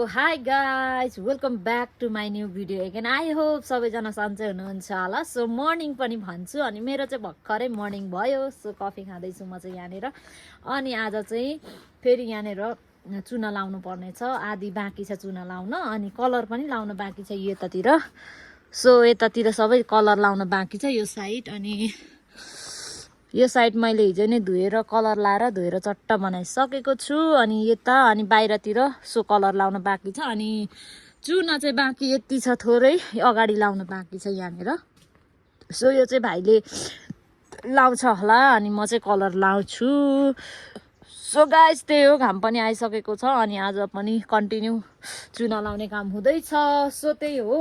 High guys welcome back to my new video again I hope सबैजना सन्चै हुनुहुन्छ होला। सो मर्निङ पनि भन्छु अनि मेरो चाहिँ भर्खरै मर्निङ भयो। सो कफी खाँदैछु म चाहिँ यहाँनिर। अनि आज चाहिँ फेरि यहाँनिर चुना लाउनु पर्ने छ, आधी बाँकी छ चुना लाउन, अनि कलर पनि लाउन बाँकी छ यतातिर। सो यतातिर सबै कलर लाउन बाँकी छ यो साइड, अनि यो साइड मैले हिजो नै धोएर कलर लाएर धोएर चट्टा बनाइसकेको छु। अनि यता अनि बाहिरतिर सो कलर लाउन बाँकी छ, अनि चुना चाहिँ बाँकी यति छ, थोरै अगाडि लाउन बाँकी छ यहाँनिर। सो यो चाहिँ भाइले लाउँछ होला अनि म चाहिँ कलर लाउँछु। सो गाइस त्यही हो, घाम पनि आइसकेको छ अनि आज पनि कन्टिन्यू चुना लाउने काम हुँदैछ। सो त्यही हो,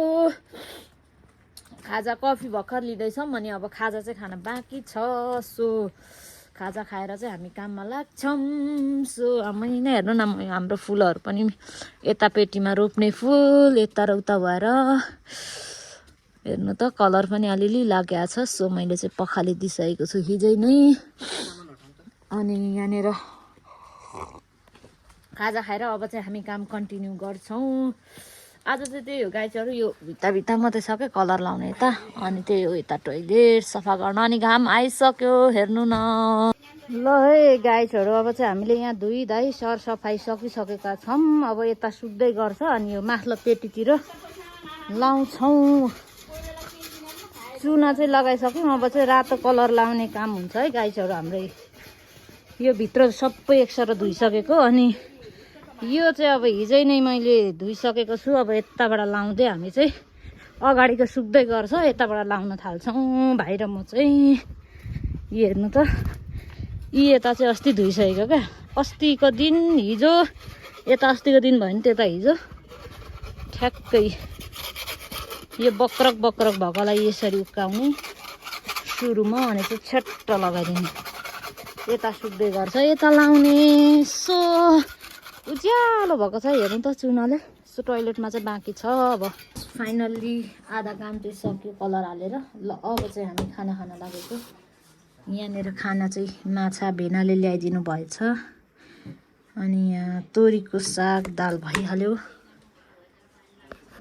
खाजा कफी भर्खर लिँदैछौँ अनि अब खाजा चाहिँ खान बाँकी छ। सो खाजा खाएर चाहिँ हामी काममा लाग्छौँ। सो नै हेर्नु न, हाम्रो फुलहरू पनि यता पेटीमा रोप्ने फुल यता र उता भएर हेर्नु त कलर पनि अलिअलि लागेको छ। सो मैले चाहिँ पखालिदिइसकेको छु हिजै नै। अनि यहाँनिर खाजा खाएर अब चाहिँ हामी काम कन्टिन्यू गर्छौँ। आज चाहिँ त्यही हो गाइजहरू, यो भित्ता मात्रै छ क्या कलर लाउने यता, अनि त्यही हो यता टोइलेट सफा गर्न। अनि घाम आइसक्यो हेर्नु न। ल है गाइजहरू, अब चाहिँ हामीले यहाँ धुइधाइ सरसफाइ सकिसकेका छौँ। अब यता सुक्दै गर्छ अनि यो माथिल्लो पेटीतिर लाउँछौँ। चुना चाहिँ लगाइसक्यौँ, अब चाहिँ रातो कलर लाउने काम हुन्छ है गाइजहरू। हाम्रो यो भित्र सबै एकसरो धोइसकेको, अनि यो चाहिँ अब हिजै नै मैले धोइसकेको छु। अब यताबाट लाउँदै हामी चाहिँ अगाडिको सुक्दै गर्छ, यताबाट लाउन थाल्छौँ भाइ र म चाहिँ। हेर्नु त यता चाहिँ अस्ति धोइसकेको क्या, अस्तिको दिन हिजो, यता अस्तिको दिन भयो नि त्यता हिजो ठ्याक्कै। यो बक्रक भएकोलाई यसरी उक्काउने सुरुमा, अनि चाहिँ छ्याट्ट लगाइदिने, यता सुक्दै गर्छ यता लाउने। सो उज्यालो भएको छ हेर्नु त चुनाले। सो टोइलेटमा चाहिँ बाँकी छ। अब फाइनल्ली आधा काम चाहिँ सक्यो कलर हालेर। ल अब चाहिँ हामी खाना खान लागेको। यहाँनिर खाना चाहिँ माछा भेनाले ल्याइदिनु भएछ, अनि यहाँ तोरीको साग दाल भइहाल्यो।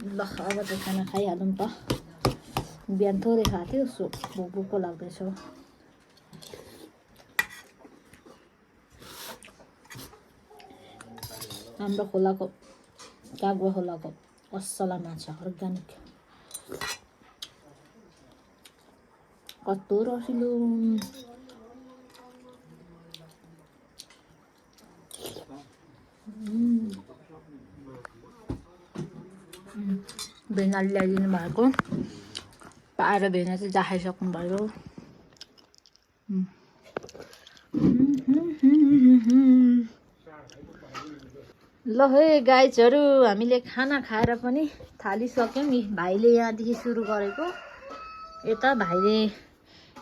ल अब चाहिँ खाना खाइहालौँ त, बिहान थोरै खाएको थियो। सो भोक लाग्दैछ। हाम्रो खोलाको कागुवा खोलाको असला माछा अर्ग्यानिक, कस्तो रसिलो। भेनाले ल्याइदिनु भएको, पाएर भेना चाहिँ जाखाइसक्नु भयो। ल है गाइजहरू, हामीले खाना खाएर पनि थालिसक्यौँ। भाइले यहाँदेखि सुरु गरेको, यता भाइले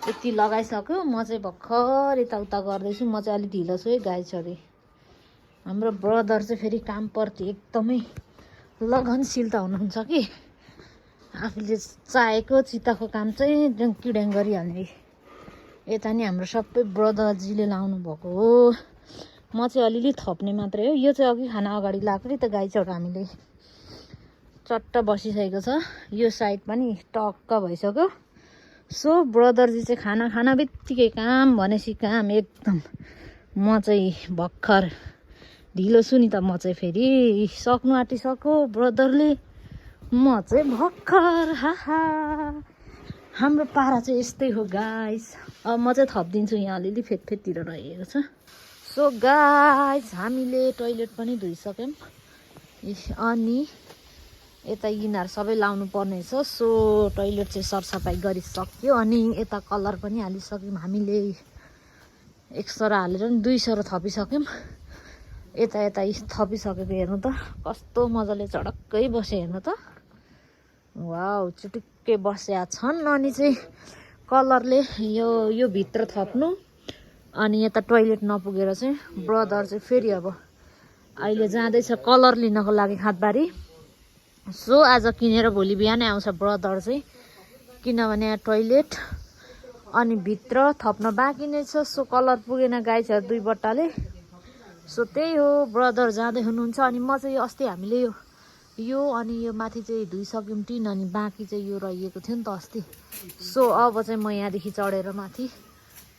यति लगाइसक्यो, म चाहिँ भर्खर यताउता गर्दैछु। म चाहिँ अलिक ढिलो छु है गाइजहरू। हाम्रो ब्रदर चाहिँ फेरि कामप्रति एकदमै लगनशीलता हुनुहुन्छ कि, आफूले चाहेको चिताको काम चाहिँ ड्याङ गरिहाल्ने। यता नि हाम्रो सबै ब्रदरजीले लाउनु भएको हो, म चाहिँ अलिअलि थप्ने मात्रै हो। यो चाहिँ अघि खाना अगाडि लगाएको नि त गाइजहरू, हामीले चट्ट बसिसकेको छ। यो साइड पनि टक्क भइसक्यो। सो ब्रदरजी चाहिँ खाना बित्तिकै काम भनेपछि काम एकदम। म चाहिँ भर्खर ढिलो छु नि त, म चाहिँ फेरि सक्नु आँटिसक्यो ब्रदरले, म चाहिँ भर्खर। हाहा, हाम्रो पारा चाहिँ यस्तै हो गाइस। अब म चाहिँ थपिदिन्छु, यहाँ अलिअलि फेदतिर रहेको छ। सो गाइस हामीले टोइलेट पनि धोइसक्यौँ, अनि यता यिनीहरू सबै लाउनु पर्ने छ। सो टोइलेट चाहिँ सरसफाइ गरिसक्यो, अनि यता कलर पनि हालिसक्यौँ हामीले। एक सरो हालेर नि 2 सरो थपिसक्यौँ। यता थपिसकेको हेर्नु त कस्तो मजाले चडक्कै बस्यो हेर्नु त। वाउ, चुटुक्कै बसेका छन्। अनि चाहिँ कलरले यो भित्र थप्नु, अनि यता टोइलेट नपुगेर चाहिँ ब्रदर चाहिँ फेरि अब अहिले जाँदैछ कलर लिनको लागि खादबारी। सो आज किनेर भोलि बिहानै आउँछ ब्रदर चाहिँ, किनभने टोइलेट अनि भित्र थप्न बाँकी नै छ। सो कलर पुगेन गाइजहरू 2 बट्टाले। सो त्यही हो, ब्रदर जाँदै हुनुहुन्छ। अनि म चाहिँ अस्ति हामीले यो यो अनि यो माथि चाहिँ धुइसक्यौँ टिन अनि बाँकी चाहिँ यो रहिएको थियो नि त अस्ति। सो अब चाहिँ म यहाँदेखि चढेर माथि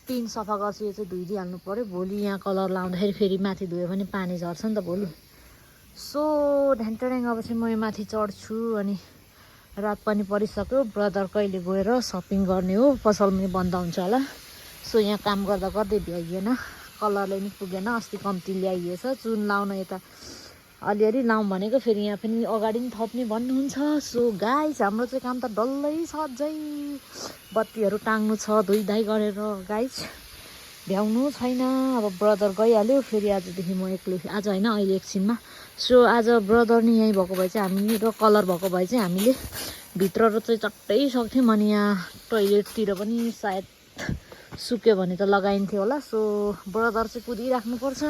टिन सफा गर्छु। यो चाहिँ धुइदिइहाल्नु पऱ्यो, भोलि यहाँ कलर लाउँदाखेरि फेरि माथि धुयो भने पानी झर्छ नि त भोलि। सो ढ्याङटड्याङ अब चाहिँ म यो माथि चढ्छु अनि रात पनि परिसक्यो। ब्रदर कहिले गएर सपिङ गर्ने हो, पसल पनि बन्द हुन्छ होला। सो यहाँ काम गर्दा गर्दै भ्याइएन, कलरले नि पुगेन। अस्ति कम्ती ल्याइएछ, चुन लाउन यता अलिअलि लाउँ भनेको, फेरि यहाँ पनि अगाडि पनि थप्ने भन्नुहुन्छ। सो गाइस हाम्रो चाहिँ काम त डल्लै छ, अझै बत्तीहरू टाङ्नु छ धुइधाइ गरेर। गाइस भ्याउनु छैन, अब ब्रदर गइहाल्यो, फेरि आजदेखि म एक्लै, आज होइन अहिले एकछिनमा। सो आज ब्रदर नि यहीँ भएको भए चाहिँ हामी र कलर भएको भए चाहिँ हामीले भित्र र चाहिँ चट्टै सक्थ्यौँ। अनि यहाँ टोइलेटतिर पनि सायद सुक्यो भने त लगाइन्थ्यो होला। सो ब्रदर चाहिँ कुदिराख्नुपर्छ।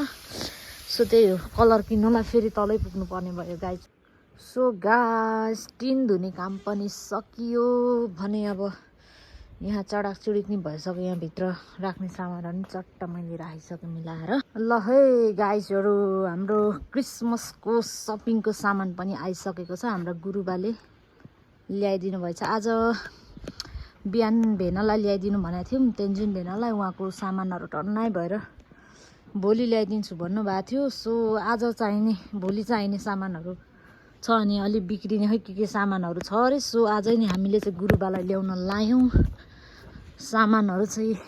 सो त्यही हो, कलर किन्नुलाई फेरि तलै पुग्नु पर्ने भयो गाइस। सो गाइस टिन धुने काम पनि सकियो भने अब यहाँ चडाकचुडिक नि भइसक्यो। यहाँभित्र राख्ने सामानहरू पनि चट्ट मैले राखिसकेँ मिलाएर। ल है गाइसहरू, हाम्रो क्रिसमसको सपिङको सामान पनि आइसकेको छ। हाम्रो गुरुबाले ल्याइदिनु भएछ। आज बिहान भेनालाई ल्याइदिनु भनेको थियौँ, तेन्जिन भेनालाई, उहाँको सामानहरू टन्नाइ भएर भोलि ल्याइदिन्छु भन्नुभएको थियो। सो आज चाहिने, भोलि चाहिने सामानहरू छ अनि अलिक बिग्रिने खै के सामानहरू छ अरे। सो आजै नै हामीले चाहिँ गुरुबालाई ल्याउन लायौँ। सामानहरू चाहिँ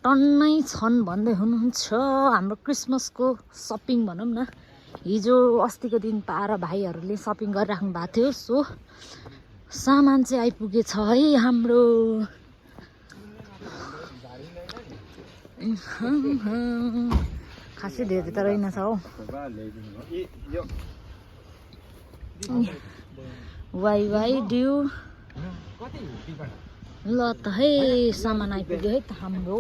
टन्नै छन् भन्दै हुनुहुन्छ। हाम्रो क्रिसमसको सपिङ भनौँ न, हिजो अस्तिको दिन पाएर भाइहरूले सपिङ गरिराख्नु भएको थियो। सो सामान चाहिँ आइपुगेछ है हाम्रो। खासै धेरै त रहेनछ हौ। वाइ ड्यु ल त है, सामान आइपुग्यो है त हाम्रो।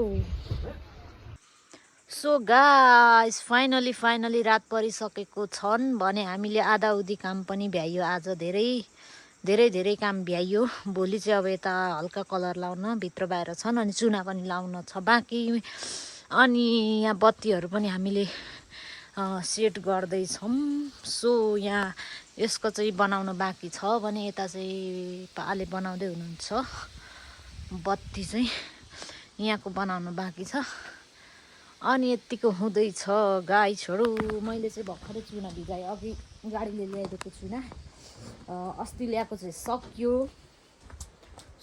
सो गाइस फाइनली रात परिसकेको छन् भने हामीले आधाउधी काम पनि भ्याइयो। आज धेरै काम भ्याइयो। भोलि चाहिँ अब यता हल्का कलर लाउन भित्र बाहिर छन् अनि चुना पनि लाउन छ बाँकी। अनि यहाँ बत्तीहरू पनि हामीले सेट गर्दैछौँ। सो यहाँ यसको चाहिँ बनाउन बाँकी छ भने यता चाहिँ पाले बनाउँदै हुनुहुन्छ। बत्ती चाहिँ यहाँको बनाउनु बाँकी छ अनि यतिको हुँदैछ गाइसहरू। मैले चाहिँ भर्खरै चुना भिजाएँ, अघि गाडीले ल्याइदिएको चुना अस्ति ल्याएको चाहिँ सक्यो।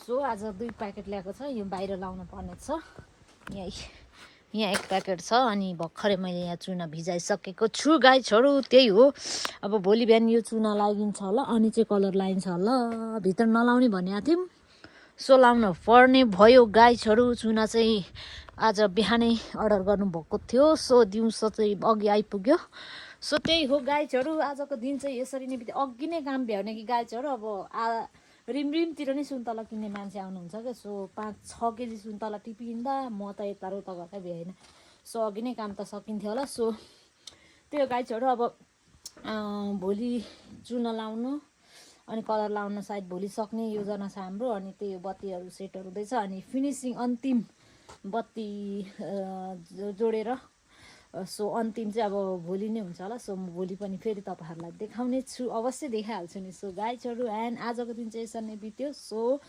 सो आज 2 प्याकेट ल्याएको छ, यो बाहिर लाउन पर्ने छ। यहाँ 1 प्याकेट छ अनि भर्खरै मैले यहाँ चुना भिजाइसकेको छु गाइसहरू। त्यही हो, अब भोलि बिहान यो चुना लागिन्छ होला अनि चाहिँ कलर लाइन्छ होला। भित्र नलाउने भनेको थियौँ, सो लाउन पर्ने भयो गाइसहरू। चुना चाहिँ आज बिहानै अर्डर गर्नुभएको थियो। सो दिउँसो चाहिँ अघि आइपुग्यो। सो त्यही हो गाइसहरू, आजको दिन चाहिँ यसरी नै बित्यो। अघि नै काम भ्याउने कि गाइसहरू, अब रिमतिर नै सुन्तला किन्ने मान्छे आउनुहुन्छ क्या। सो 5-6 केजी सुन्तला टिपिँदा म त यता रोता गएकै भ्याएन। सो अघि नै काम त सकिन्थ्यो होला। सो त्यो गाइसहरू, अब भोलि चुना लाउनु अनि कलर लाउन सायद भोलि सक्ने योजना छ हाम्रो। अनि त्यही बत्तीहरू सेटहरू हुँदैछ अनि फिनिसिङ अन्तिम बत्ती जोडेर। सो अन्तिम चाहिँ अब भोलि नै हुन्छ होला। सो म भोलि पनि फेरि तपाईँहरूलाई देखाउने छु, अवश्य देखाइहाल्छु नि। सो गाइसहरू एन्ड आजको दिन चाहिँ यसरी नै बित्यो। सो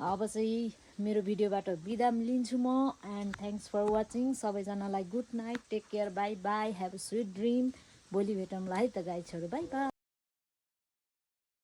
अब चाहिँ मेरो भिडियोबाट बिदा लिन्छु म। And thanks for watching. सबैजनालाई good night, take care, bye bye, have a sweet dream. भोलि भेटौँला है त गाइसहरू, बाई बाई।